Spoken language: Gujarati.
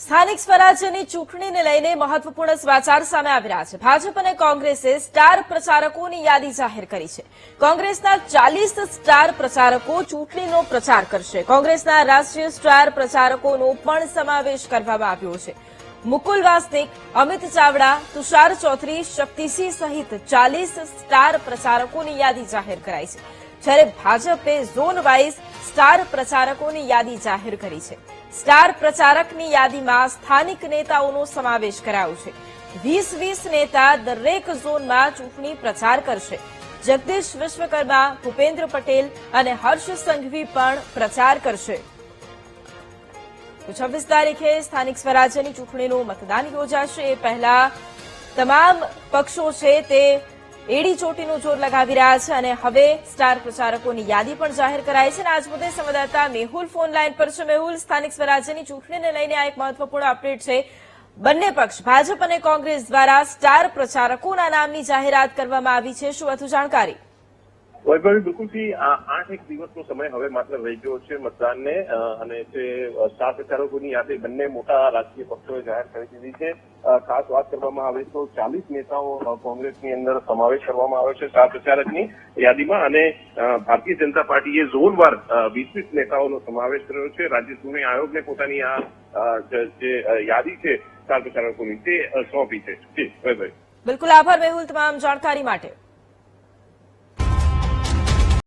સ્થાનિક સ્વરાજ્યની ચૂંટણીને લઈને મહત્વપૂર્ણ સમાચાર સામે આવી રહ્યા છે। ભાજપ અને કોંગ્રેસે સ્ટાર પ્રચારકોની યાદી જાહેર કરી છે। કોંગ્રેસના 40 સ્ટાર પ્રચારકો ચૂંટણીનો પ્રચાર કરશે। કોંગ્રેસના રાષ્ટ્રીય સ્ટાર પ્રચારકોનો પણ સમાવેશ કરવામાં આવ્યો છે। મુકુલ વાસનિક, અમિત ચાવડા, તુષાર ચૌધરી, શક્તિસિંહ સહિત 40 સ્ટાર પ્રચારકોની યાદી જાહેર કરાઈ છે। જ્યારે ભાજપે ઝોન વાઇઝ સ્ટાર પ્રચારકોની યાદી જાહેર કરી છે। સ્ટાર પ્રચારકની યાદીમાં સ્થાનિક નેતાઓનો સમાવેશ કરાયો છે। 20 નેતા દરેક ઝોનમાં ચૂંટણી પ્રચાર કરશે। જગદીશ વિશ્વકર્મા, ભૂપેન્દ્ર પટેલ અને હર્ષ સંઘવી પણ પ્રચાર કરશે। 26 તારીખે સ્થાનિક સ્વરાજ્યની ચૂંટણીનું મતદાન યોજાશે। એ પહેલા તમામ પક્ષો છે તે એડી ચોટીનું જોર લગાવી રહ્યા છે અને હવે સ્ટાર પ્રચારકોની યાદી પણ જાહેર કરાઈ છે। આજ મુદ્દે સંવાદદાતા મેહુલ ફોન લાઈન પર છે। મેહુલ, સ્થાનિક સ્વરાજ્યની ચૂંટણીને લઈને આ એક મહત્વપૂર્ણ અપડેટ છે। બંને પક્ષ ભાજપ અને કોંગ્રેસ દ્વારા સ્ટાર પ્રચારકોના નામની જાહેરાત કરવામાં આવી છે। શું વધુ જાણકારી? વૈભવી, બિલકુલથી 8 દિવસનો સમય હવે માત્ર રહી ગયો છે મતદાનને અને જે સ્ટાર પ્રચારકોની યાદી બંને મોટા રાજકીય પક્ષોએ જાહેર કરી દીધી છે। ખાસ વાત કરવામાં આવે તો 40 નેતાઓ કોંગ્રેસની અંદર સમાવેશ કરવામાં આવ્યો છે સ્ટાર પ્રચારકની યાદીમાં અને ભારતીય જનતા પાર્ટીએ ઝોનવાર 20 નેતાઓનો સમાવેશ કર્યો છે। રાજ્ય ચૂંટણી આયોગને પોતાની આ જે યાદી છે સ્ટાર પ્રચારકોની તે સોંપી છે। જી વૈભવી, બિલકુલ આભાર મેહુલ તમામ જાણકારી માટે।